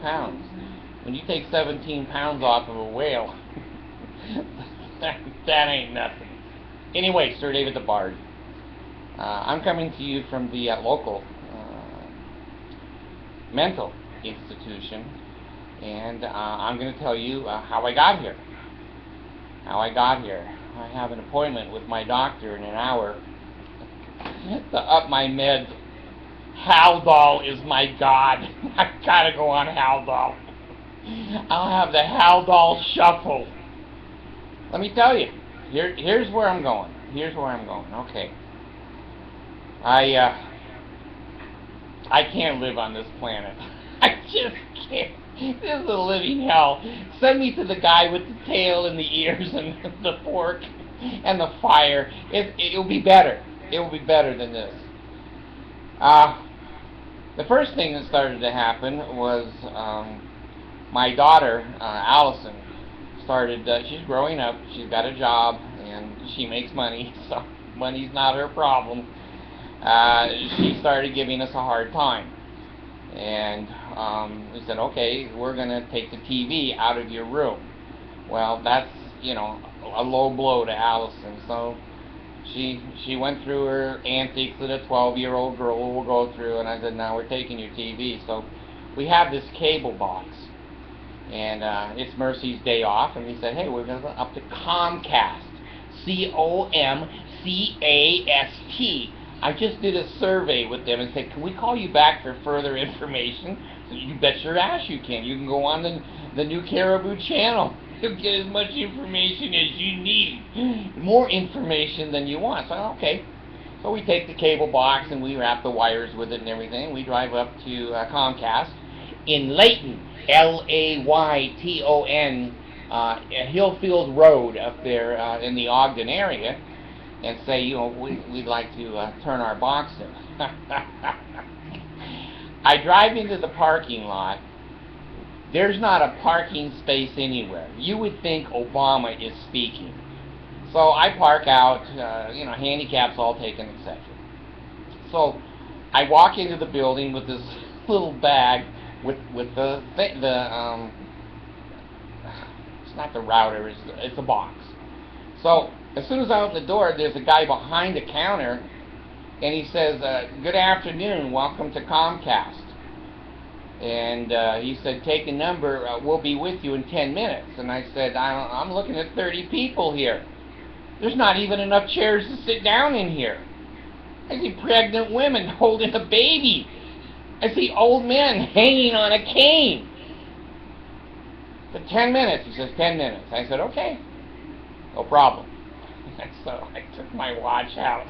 pounds. When you take 17 pounds off of a whale, that ain't nothing. Anyway, Sir David the Bard. I'm coming to you from the local mental institution, and I'm going to tell you how I got here. I have an appointment with my doctor in an hour to up my meds. Haldol is my god. I've got to go on Haldol. I'll have the Haldol shuffle. Let me tell you, here's where I'm going. Okay. I can't live on this planet. I just can't. This is a living hell. Send me to the guy with the tail and the ears and the fork and the fire. It'll be better. It will be better than this. The first thing that started to happen was my daughter, Allison, started, she's growing up, she's got a job, and she makes money, so money's not her problem. She started giving us a hard time. And we said, okay, we're going to take the TV out of your room. Well, that's, a low blow to Allison. So she went through her antics that a 12-year-old girl will go through, and I said, now we're taking your TV. So we have this cable box, and it's Mercy's day off, and we said, hey, we're going to go up to Comcast, C-O-M-C-A-S-T. I just did a survey with them and said, can we call you back for further information? So you bet your ass you can. You can go on the new Caribou channel. You'll get as much information as you need. More information than you want. So, okay. So we take the cable box and we wrap the wires with it and everything. We drive up to Comcast in Layton, L-A-Y-T-O-N, Hillfield Road up there in the Ogden area, and say, we'd like to turn our box in. I drive into the parking lot. There's not a parking space anywhere. You would think Obama is speaking. So I park out, handicaps all taken, etc. So I walk into the building with this little bag with the it's not the router, it's a box. So as soon as I open the door, there's a guy behind the counter, and he says, good afternoon, welcome to Comcast. And he said, take a number, we'll be with you in 10 minutes. And I said, I'm looking at 30 people here. There's not even enough chairs to sit down in here. I see pregnant women holding a baby. I see old men hanging on a cane. But 10 minutes, he says, 10 minutes. I said, okay, no problem. So I took my watch out.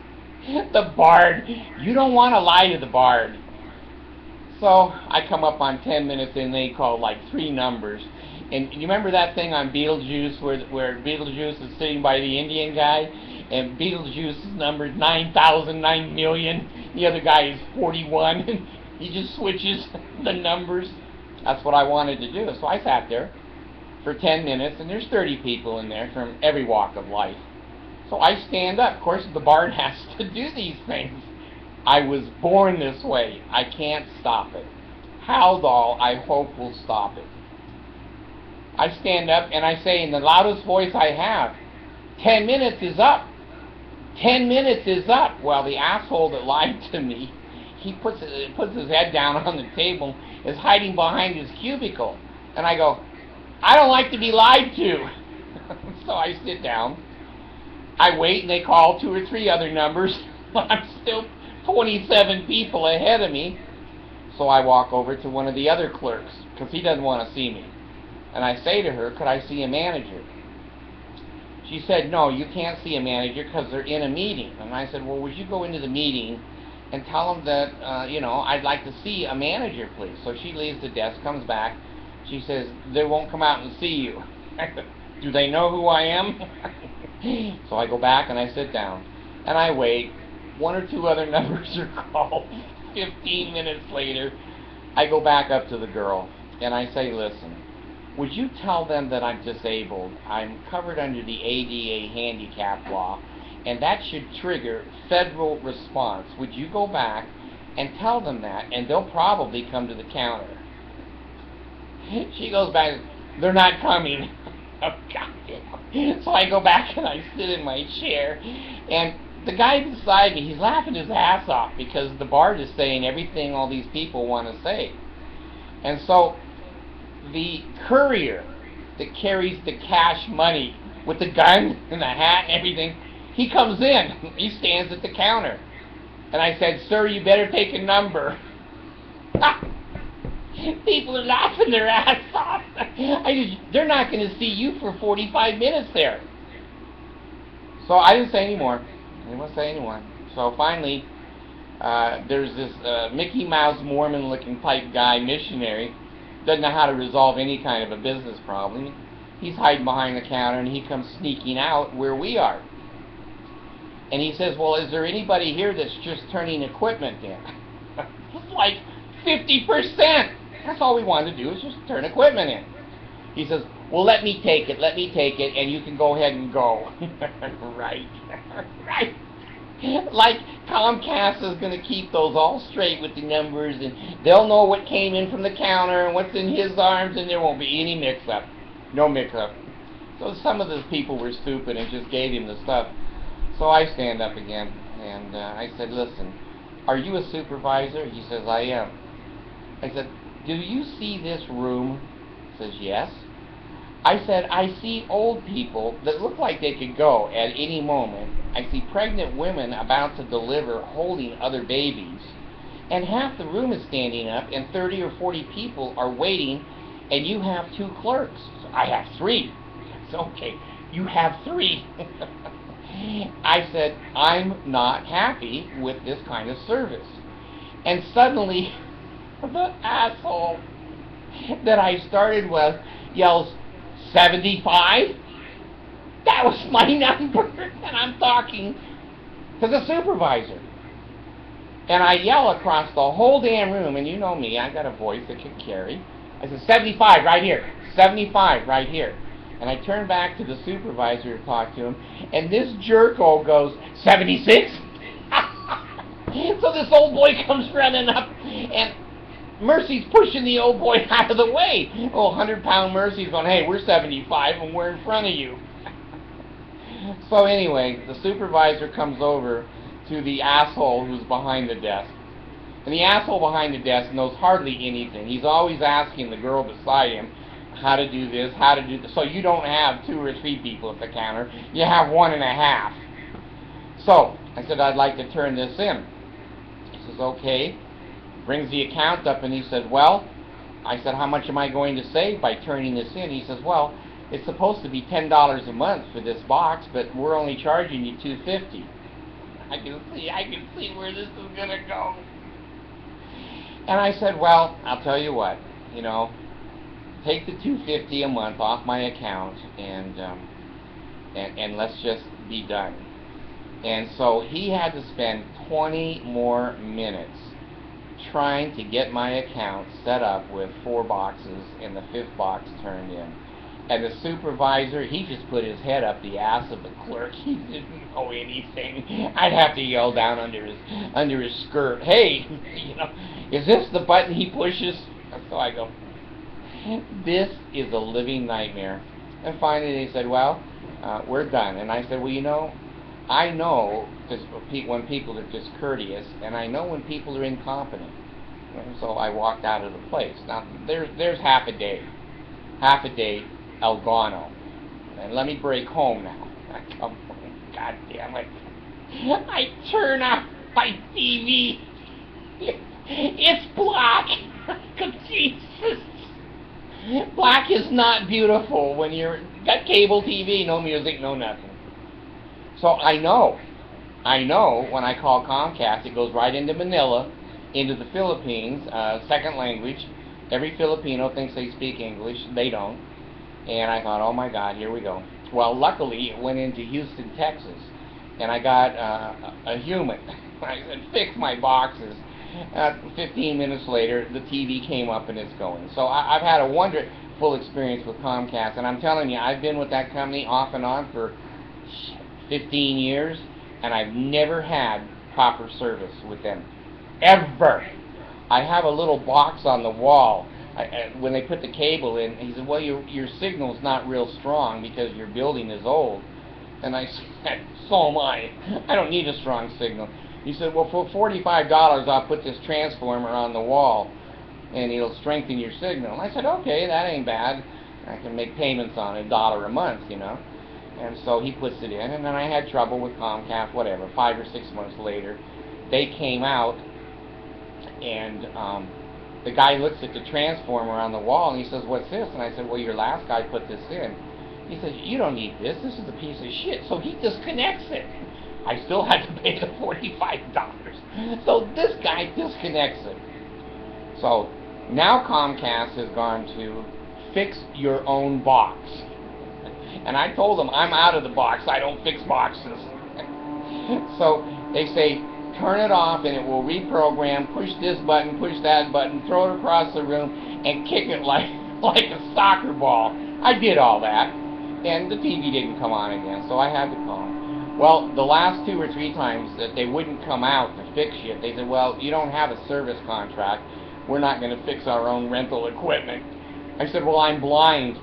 The Bard, you don't want to lie to the Bard. So I come up on 10 minutes and they call like 3 numbers. And you remember that thing on Beetlejuice where Beetlejuice is sitting by the Indian guy, and Beetlejuice's number is 9,009 million. The other guy is 41, and he just switches the numbers. That's what I wanted to do. So I sat there for 10 minutes, and there's 30 people in there from every walk of life. So I stand up. Of course, the Bard has to do these things. I was born this way. I can't stop it. Haldol, I hope, will stop it. I stand up and I say in the loudest voice I have, 10 minutes is up. 10 minutes is up. Well, the asshole that lied to me, he puts his head down on the table, is hiding behind his cubicle. And I go, I don't like to be lied to. So I sit down. I wait, and they call 2 or 3 other numbers, but I'm still 27 people ahead of me. So I walk over to one of the other clerks, because he doesn't want to see me. And I say to her, could I see a manager? She said, no, you can't see a manager because they're in a meeting. And I said, well, would you go into the meeting and tell them that, I'd like to see a manager, please. So she leaves the desk, comes back. She says, they won't come out and see you. Do they know who I am? So I go back and I sit down. And I wait. 1 or 2 other numbers are called. 15 minutes later, I go back up to the girl. And I say, listen, would you tell them that I'm disabled? I'm covered under the ADA handicap law, and that should trigger federal response. Would you go back and tell them that, and they'll probably come to the counter. She goes back, they're not coming. Oh, goddamn. So I go back and I sit in my chair, and the guy beside me, he's laughing his ass off because the bard is saying everything all these people want to say. And so the courier that carries the cash money with the gun and the hat and everything, he comes in. He stands at the counter. And I said, "Sir, you better take a number." People are laughing their ass off. They're not going to see you for 45 minutes there. So I didn't say any more. I didn't say any more. So finally, there's this Mickey Mouse Mormon-looking type guy, missionary, doesn't know how to resolve any kind of a business problem. He's hiding behind the counter, and he comes sneaking out where we are. And he says, "Well, is there anybody here that's just turning equipment in?" It's like 50%. That's all we wanted to do is just turn equipment in. He says, "Well, let me take it, and you can go ahead and go." Right. Right. Like Comcast is going to keep those all straight with the numbers, and they'll know what came in from the counter and what's in his arms, and there won't be any mix-up. No mix-up. So some of the people were stupid and just gave him the stuff. So I stand up again, and I said, "Listen, are you a supervisor?" He says, "I am." I said, "Do you see this room?" He says, "Yes." I said, "I see old people that look like they could go at any moment. I see pregnant women about to deliver holding other babies. And half the room is standing up, and 30 or 40 people are waiting, and you have 2 clerks." So I have 3. It's okay. You have 3. I said, "I'm not happy with this kind of service." And suddenly, the asshole that I started with yells, "75? That was my number." And I'm talking to the supervisor. And I yell across the whole damn room, and you know me, I got a voice that can carry. I said, "75 right here, 75 right here." And I turn back to the supervisor to talk to him, and this jerko goes, "76? So this old boy comes running up, and Mercy's pushing the old boy out of the way. Oh, 100-pound Mercy's going, "Hey, we're 75 and we're in front of you." So anyway, the supervisor comes over to the asshole who's behind the desk. And the asshole behind the desk knows hardly anything. He's always asking the girl beside him how to do this, how to do this. So you don't have 2 or 3 people at the counter. You have 1.5. So I said, "I'd like to turn this in." He says, "Okay." Brings the account up, and he said, "Well," I said, "how much am I going to save by turning this in?" He says, "Well, it's supposed to be $10 a month for this box, but we're only charging you $250. I can see where this is going to go. And I said, "Well, I'll tell you what, take the $250 a month off my account, and let's just be done." And so he had to spend 20 more minutes trying to get my account set up with 4 boxes and the 5th box turned in. And the supervisor, he just put his head up the ass of the clerk. He didn't know anything. I'd have to yell down under his skirt, "Hey, is this the button he pushes?" So I go, this is a living nightmare. And finally they said, "Well, we're done." And I said, "Well, I know when people are discourteous, and I know when people are incompetent." And so I walked out of the place. Now, there's half a day El Gano. And let me break home now. I come home, God damn it. I turn off my TV. It's black. Jesus. Black is not beautiful when you're got cable TV, no music, no nothing. So I know when I call Comcast, it goes right into Manila, into the Philippines, second language. Every Filipino thinks they speak English. They don't. And I thought, oh my God, here we go. Well, luckily, it went into Houston, Texas, and I got a human. I said, "Fix my boxes." 15 minutes later, the TV came up and it's going. So I've had a wonderful experience with Comcast, and I'm telling you, I've been with that company off and on for 15 years, and I've never had proper service with them. Ever. I have a little box on the wall when they put the cable in, he said, well, your signal's not real strong because your building is old. And I said, so am I. I don't need a strong signal. He said, well, for $45, I'll put this transformer on the wall, and it'll strengthen your signal. And I said, okay, that ain't bad. I can make payments on it, $1 a month, you know. And so he puts it in, and then I had trouble with Comcast, whatever. 5 or 6 months later, they came out, and the guy looks at the transformer on the wall, and he says, what's this? And I said, well, your last guy put this in. He says, you don't need this. This is a piece of shit. So he disconnects it. I still had to pay the $45. So this guy disconnects it. So now Comcast has gone to fix your own box. And I told them, I'm out of the box. I don't fix boxes. So they say, turn it off and it will reprogram, push this button, push that button, throw it across the room, and kick it like a soccer ball. I did all that, and the TV didn't come on again, so I had to call them. Well, the last 2 or 3 times that they wouldn't come out to fix it, they said, well, you don't have a service contract. We're not going to fix our own rental equipment. I said, well, I'm blind.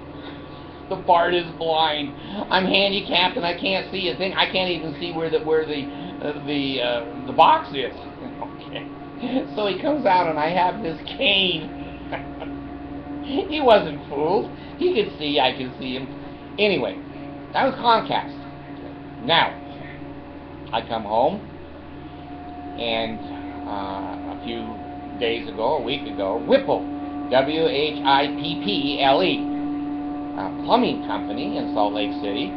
The part is blind. I'm handicapped and I can't see a thing. I can't even see where the box is. Okay. So he comes out and I have this cane. He wasn't fooled. He could see. I could see him. Anyway, that was Comcast. Now, I come home and a few days ago, a week ago, Whipple, Whipple, plumbing company in Salt Lake City.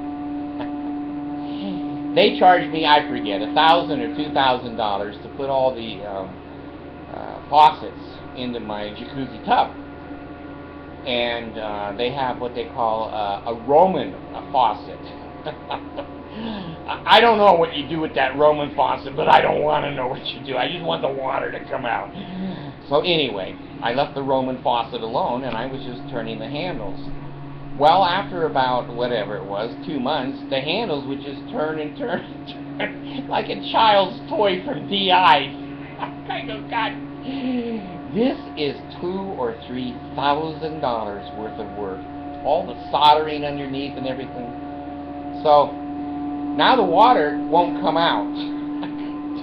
They charged me, I forget, $1,000 or $2,000 to put all the faucets into my jacuzzi tub. And they have what they call a Roman faucet. I don't know what you do with that Roman faucet, but I don't want to know what you do. I just want the water to come out. So anyway, I left the Roman faucet alone, and I was just turning the handles. Well, after about, whatever it was, 2 months, the handles would just turn and turn and turn like a child's toy from DI. I go, God, this is $2,000 or $3,000 worth of work. All the soldering underneath and everything. So, now the water won't come out.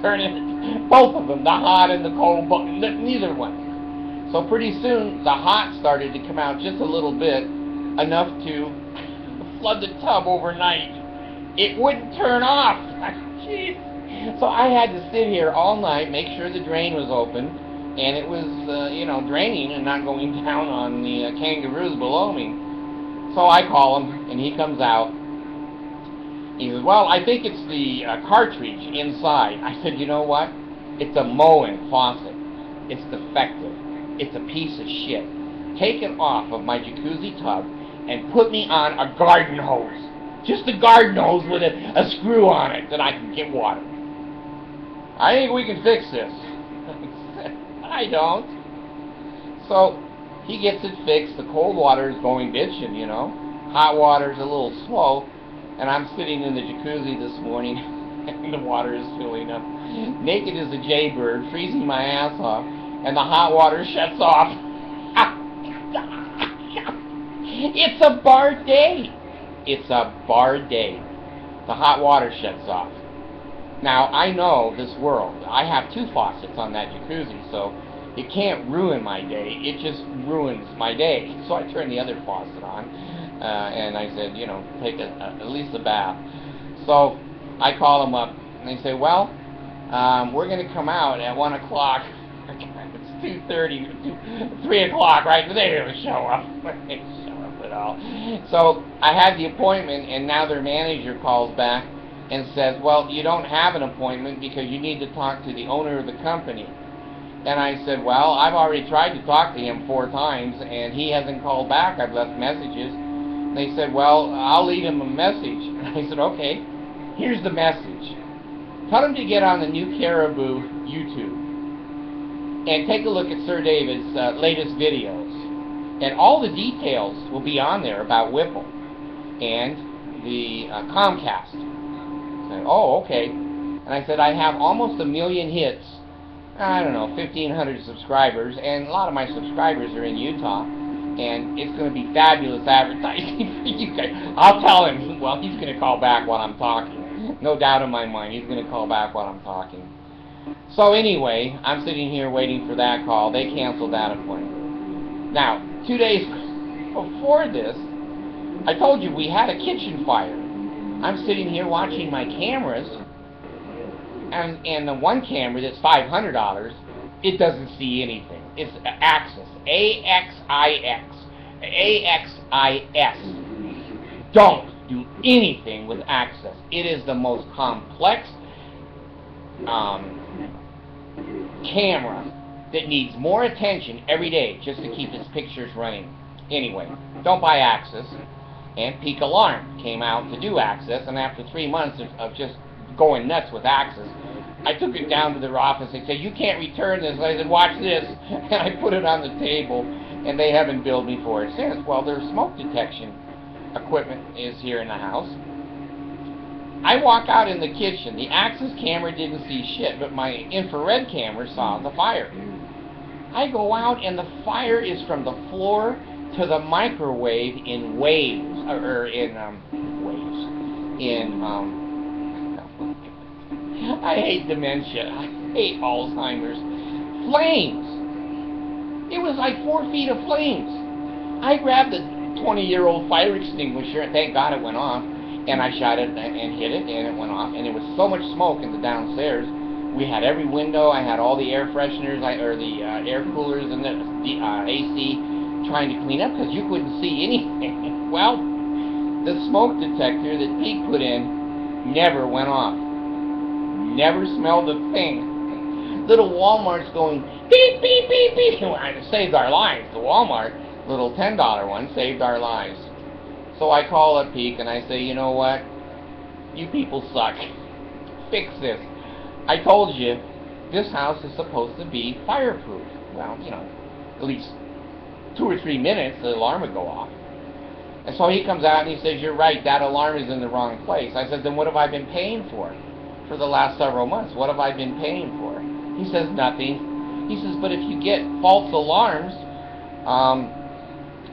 Turn it, both of them, the hot and the cold, neither one. So pretty soon, the hot started to come out just a little bit, enough to flood the tub overnight. It wouldn't turn off. Jeez. So I had to sit here all night, make sure the drain was open, and it was, draining and not going down on the kangaroos below me. So I call him, and he comes out. He says, well, I think it's the cartridge inside. I said, you know what? It's a Moen faucet. It's defective. It's a piece of shit. Take it off of my jacuzzi tub and put me on a garden hose. Just a garden hose with a screw on it that I can get water. I think we can fix this. I don't. So he gets it fixed. The cold water is going bitching, Hot water is a little slow. And I'm sitting in the jacuzzi this morning, and the water is filling up. Naked as a jaybird, freezing my ass off, and the hot water shuts off. It's a bar day. It's a bar day. The hot water shuts off. Now, I know this world. I have 2 faucets on that jacuzzi, so it can't ruin my day. It just ruins my day. So I turn the other faucet on. And I said, take at least a bath. So I call them up, and they say, well, we're going to come out at 1 o'clock. It's 2:30, 3 o'clock, right? They didn't show up. They didn't show up at all. So I had the appointment, and now their manager calls back and says, well, you don't have an appointment because you need to talk to the owner of the company. And I said, well, I've already tried to talk to him 4 times, and he hasn't called back. I've left messages. They said, well, I'll leave him a message. I said, okay, here's the message. Tell him to get on the New Caribou YouTube and take a look at Sir David's latest videos. And all the details will be on there about Whipple and the Comcast. I said, oh, okay. And I said, I have almost 1 million hits I don't know, 1,500 subscribers, and a lot of my subscribers are in Utah, and it's going to be fabulous advertising for you guys. I'll tell him, well, he's going to call back while I'm talking. No doubt in my mind, he's going to call back while I'm talking. So anyway, I'm sitting here waiting for that call. They canceled that appointment. Now, 2 days before this, I told you we had a kitchen fire. I'm sitting here watching my cameras, and the one camera that's $500, it doesn't see anything. It's Axis, A-X-I-X, A-X-I-S. Don't do anything with Axis. It is the most complex camera that needs more attention every day just to keep its pictures running. Anyway, don't buy Axis. And Peak Alarm came out to do Axis, and after 3 months of just going nuts with Axis, I took it down to their office. They said, you can't return this. I said, watch this. And I put it on the table, and they haven't billed me for it since. Well, their smoke detection equipment is here in the house. I walk out in the kitchen. The Axis camera didn't see shit, but my infrared camera saw the fire. I go out, and the fire is from the floor to the microwave in waves, I hate dementia. I hate Alzheimer's. Flames. It was like 4 feet of flames. I grabbed the 20-year-old fire extinguisher, and thank God it went off, and I shot it and hit it, and it went off, and there was so much smoke in the downstairs. We had every window. I had all the air fresheners, the air coolers, and the AC trying to clean up because you couldn't see anything. Well, the smoke detector that Pete put in never went off. Never smelled a thing. Little Walmart's going beep, beep, beep, beep. It saved our lives. The Walmart little $10 one saved our lives. So I call up Peak and I say, you know what? You people suck. Fix this. I told you this house is supposed to be fireproof. Well, you know, at least 2 or 3 minutes, the alarm would go off. And so he comes out and he says, you're right, that alarm is in the wrong place. I said, then what have I been paying for the last several months? What have I been paying for? He says, nothing. He says, but if you get false alarms,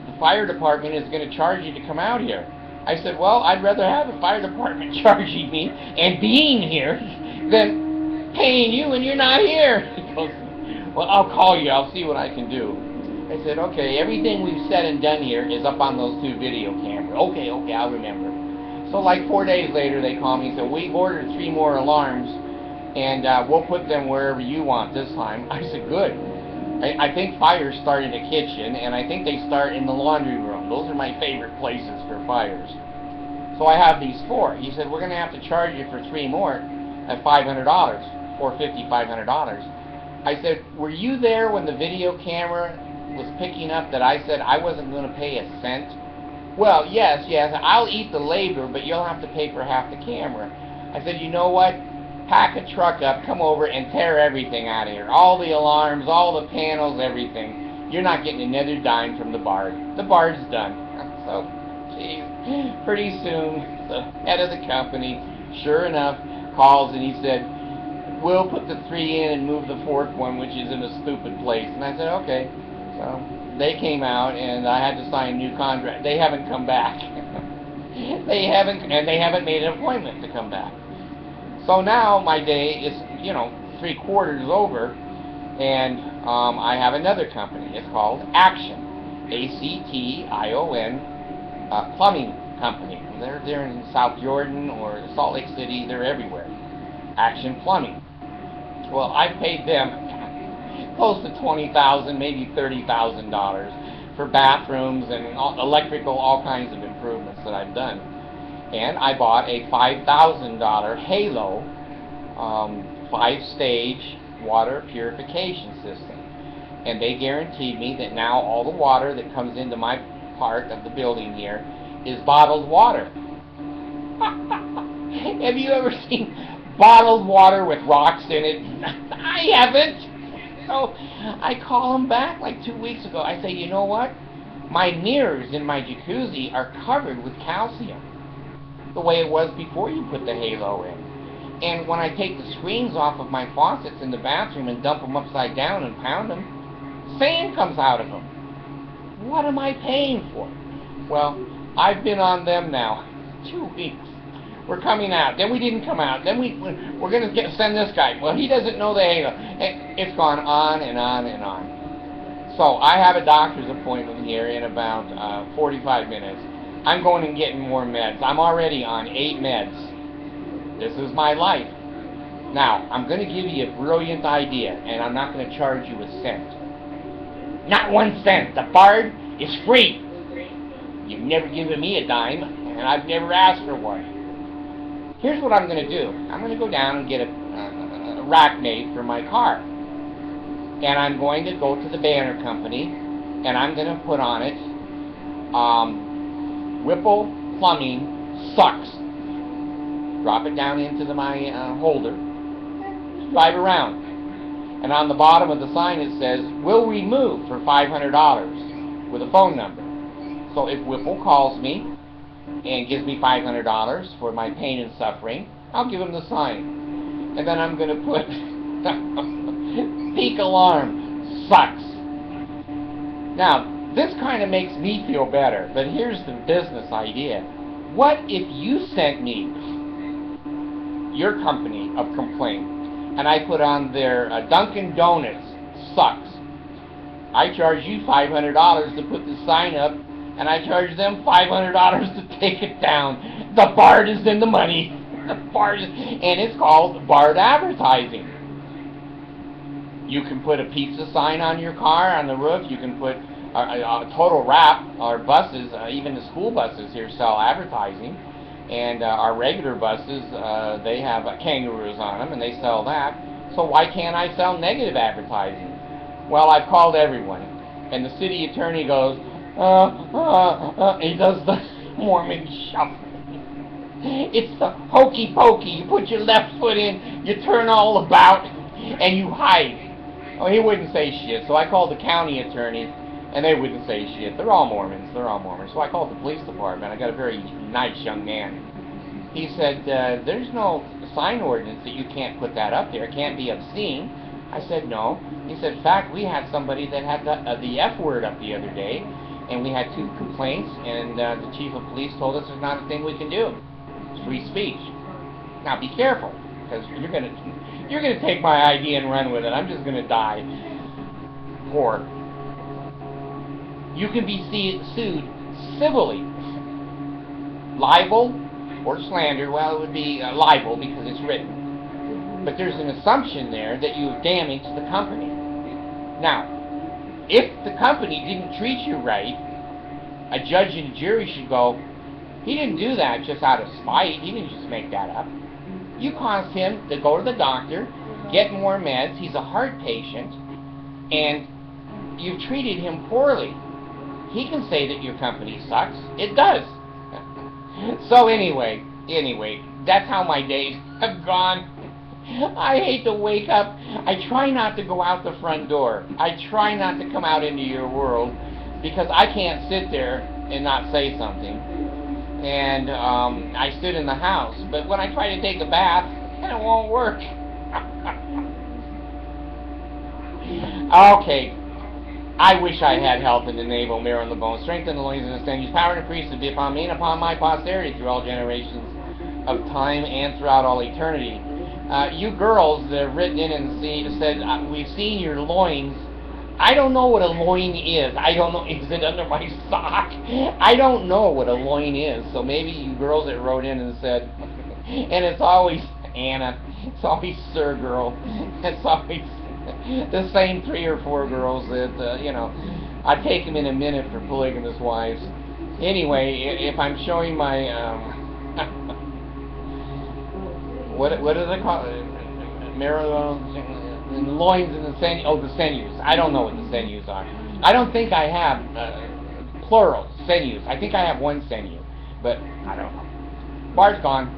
the fire department is going to charge you to come out here. I said, well, I'd rather have the fire department charging me and being here than paying you and you're not here. He goes, well, I'll call you. I'll see what I can do. I said, okay, everything we've said and done here is up on those 2 video cameras. Okay, I'll remember. So like 4 days later, they call me and said, we've ordered 3 more alarms, and we'll put them wherever you want this time. I said, good. I think fires start in the kitchen, and I think they start in the laundry room. Those are my favorite places for fires. So I have these 4. He said, we're going to have to charge you for 3 more at $500, $450, $500. I said, were you there when the video camera was picking up that I said I wasn't going to pay a cent? Well, yes, I'll eat the labor, but you'll have to pay for half the camera. I said, you know what? Pack a truck up, come over, and tear everything out of here. All the alarms, all the panels, everything. You're not getting another dime from the bard. The bard's done. So, geez, pretty soon, the head of the company, sure enough, calls and he said, we'll put the 3 in and move the 4th one, which is in a stupid place. And I said, okay. So they came out, and I had to sign a new contract. They haven't come back. They haven't made an appointment to come back. So now my day is, 3/4 over, and I have another company. It's called Action, A-C-T-I-O-N, plumbing company. They're in South Jordan or Salt Lake City. They're everywhere. Action Plumbing. Well, I paid them close to $20,000, maybe $30,000 for bathrooms and electrical, all kinds of improvements that I've done. And I bought a $5,000 Halo 5-stage water purification system. And they guaranteed me that now all the water that comes into my part of the building here is bottled water. Have you ever seen bottled water with rocks in it? I haven't. So I call them back like 2 weeks ago. I say, you know what? My mirrors in my jacuzzi are covered with calcium, the way it was before you put the Halo in. And when I take the screens off of my faucets in the bathroom and dump them upside down and pound them, sand comes out of them. What am I paying for? Well, I've been on them now 2 weeks. We're coming out. Then we didn't come out. Then we're going to send this guy. Well, he doesn't know the angle. It's gone on and on and on. So I have a doctor's appointment here in about 45 minutes. I'm going and getting more meds. I'm already on 8 meds. This is my life. Now, I'm going to give you a brilliant idea, and I'm not going to charge you a cent. Not 1 cent. The Bard is free. You've never given me a dime, and I've never asked for one. Here's what I'm going to do. I'm going to go down and get a rack made for my car. And I'm going to go to the banner company, and I'm going to put on it, Whipple plumbing sucks. Drop it down into my holder, drive around. And on the bottom of the sign it says, "Will remove for $500 with a phone number." So if Whipple calls me and gives me $500 for my pain and suffering, I'll give him the sign. And then I'm going to put peak alarm sucks. Now, this kind of makes me feel better, but here's the business idea. What if you sent me your company of complaint and I put on their Dunkin' Donuts sucks? I charge you $500 to put the sign up, and I charge them $500 to take it down. The Bard is in the money. The Bard is, and it's called Bard advertising. You can put a pizza sign on your car on the roof. You can put a total wrap. Our buses, even the school buses here, sell advertising. And our regular buses, they have kangaroos on them, and they sell that. So why can't I sell negative advertising? Well, I've called everyone. And the city attorney goes, he does the Mormon shuffle. It's the hokey pokey. You put your left foot in, you turn all about, and you hide. Oh, he wouldn't say shit. So I called the county attorney, and they wouldn't say shit. They're all Mormons. They're all Mormons. So I called the police department. I got a very nice young man. He said, there's no sign ordinance that you can't put that up there. It can't be obscene. I said, no. He said, in fact, we had somebody that had the F word up the other day, and we had 2 complaints, and the chief of police told us there's not a thing we can do. It's free speech. Now be careful, because you're gonna take my idea and run with it. I'm just gonna die. Or you can be sued civilly. Libel or slander. Well, it would be libel because it's written. But there's an assumption there that you've damaged the company. Now, if the company didn't treat you right, a judge and a jury should go, he didn't do that just out of spite. He didn't just make that up. You caused him to go to the doctor, get more meds. He's a heart patient, and you've treated him poorly. He can say that your company sucks. It does. So anyway, that's how my days have gone. I hate to wake up. I try not to go out the front door. I try not to come out into your world because I can't sit there and not say something. And I stood in the house, but when I try to take a bath, it won't work. Okay. I wish I had health in the navel, marrow in the bones, strength in the loins and the sinews, power and priest to be upon me and upon my posterity through all generations of time and throughout all eternity. You girls that have written in and said, we've seen your loins. I don't know what a loin is. I don't know. Is it under my sock? I don't know what a loin is. So maybe you girls that wrote in and said, and it's always Anna. It's always Sir Girl. It's always the same 3 or 4 girls that, I take them in a minute for polygamous wives. Anyway, if I'm showing my, what do they call it? Marrow, and loins and the sinews. Oh, the sinews. I don't know what the sinews are. I don't think I have, plural, sinews. I think I have 1 sinew, but I don't know. Bard's gone.